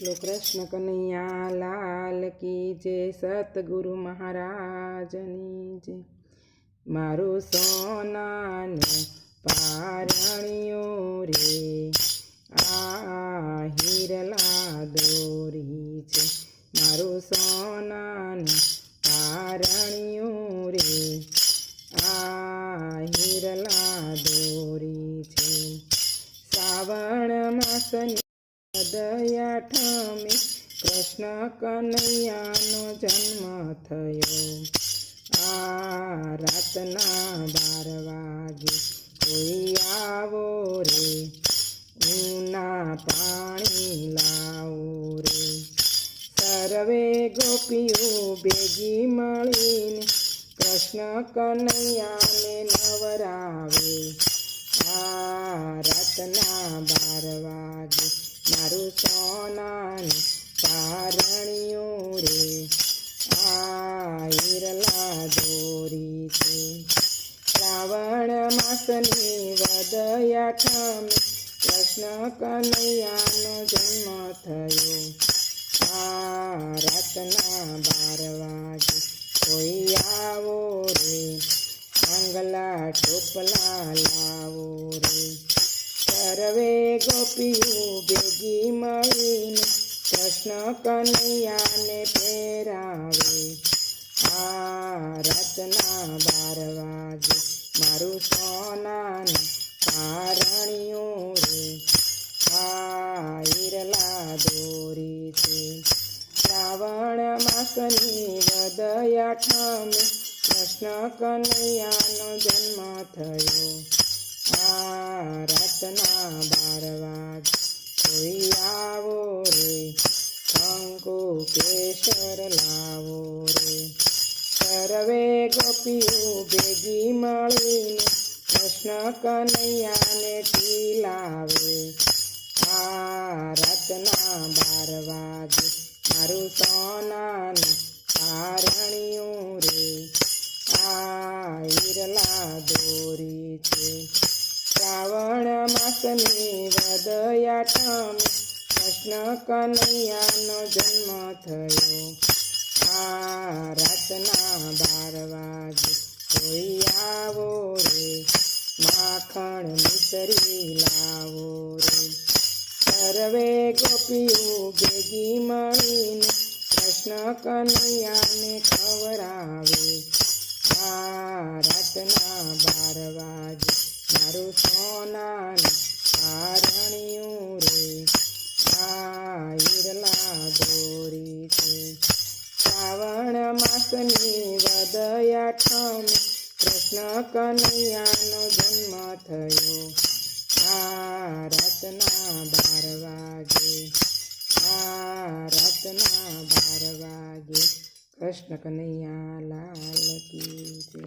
બોલો કૃષ્ણ કનૈયા લાલ કી જય, સતગુરુ મહારાજની જય। મારું સોનાનું પારણિયું રે, આ હિરલા દોરી છે। મારું સોનાનું પારણિયું રે, આ હિરલા દોરી છે। શ્રાવણ માસની દયા ઠમે કૃષ્ણ કનૈયાનો જન્મ થયો। આ રાતના 12 વાગે કોઈ આવો રે, ઊના પાણી લાવો રે। સર્વે ગોપીઓ ભેગી મળીને કૃષ્ણ કનૈયાને નવરાવે। આ રાતના 12 વાગે મારું સોનાનું પારણિયું રે, આ હિરલા દોરી છે। શ્રાવણ માસની વદયા ઠમે કૃષ્ણ કનૈયાનો જન્મ થયો। આ રાતના 12 વાગે કોઈ આવો રે, આંગલા ટોપલા લાવો રે। સર્વે ગોપીઓ ભેગી મળીને કૃષ્ણ કનૈયાને પહેરાવે। આ રાતના 12 વાગે મારું સોનાનું પારણિયું રે, આ હિરલા દોરી છે। શ્રાવણ માસની વદયા ઠમે કૃષ્ણ કનૈયાનો જન્મ થયો। આ રાતના 12 વાગે કોઈ આવો રે, કંકુ કેસર લાવો રે। સર્વે ગોપીઓ ભેગી મળીને કૃષ્ણ કનૈયાને ટીલાવે। આ રાતના 12 વાગે મારું સોનાનું પારણિયું રે, આ હિરલા દોરી છે। શ્રાવણ માસની વદયા ઠમે કૃષ્ણ કનૈયાનો જન્મ થયો। આ રાતના 12 વાગે કોઈ આવો રે, માખણ મિસરી લાવો રે। સર્વે ગોપીઓ ભેગી મળીને કૃષ્ણ કનૈયાને ખવરાવે। આ રાતના 12 વાગે મારું સોનાનું પારણિયું રે, આ હિરલા દોરી છે। શ્રાવણ માસની વદયા ઠમે કૃષ્ણ કનૈયાનો જન્મ થયો। આ રાતના 12 વાગે, આ રાતના 12 વાગે કૃષ્ણ કનૈયા લાલ કી જય।